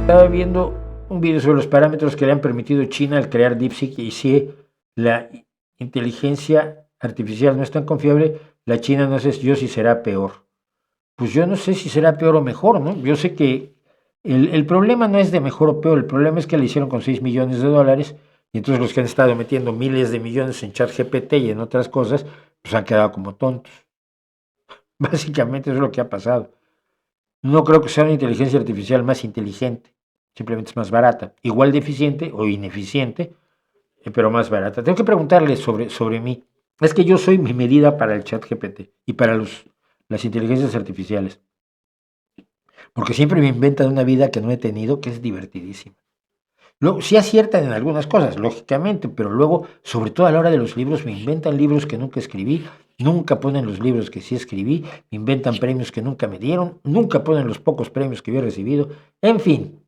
Estaba viendo un video sobre los parámetros que le han permitido China al crear DeepSeek y si la inteligencia artificial no es tan confiable, la China no sé yo si será peor. Pues yo no sé si será peor o mejor, ¿no? Yo sé que el problema no es de mejor o peor, el problema es que le hicieron con 6 millones de dólares y entonces los que han estado metiendo miles de millones en ChatGPT y en otras cosas, pues han quedado como tontos. Básicamente eso es lo que ha pasado. No creo que sea una inteligencia artificial más inteligente, simplemente es más barata, igual de eficiente o ineficiente, pero más barata. Tengo que preguntarle sobre mí. Es que yo soy mi medida para el chat GPT y para las inteligencias artificiales, porque siempre me inventan una vida que no he tenido, que es divertidísima. Luego, sí aciertan en algunas cosas, lógicamente, pero luego, sobre todo a la hora de los libros, me inventan libros que nunca escribí, nunca ponen los libros que sí escribí, me inventan premios que nunca me dieron, nunca ponen los pocos premios que había recibido, en fin,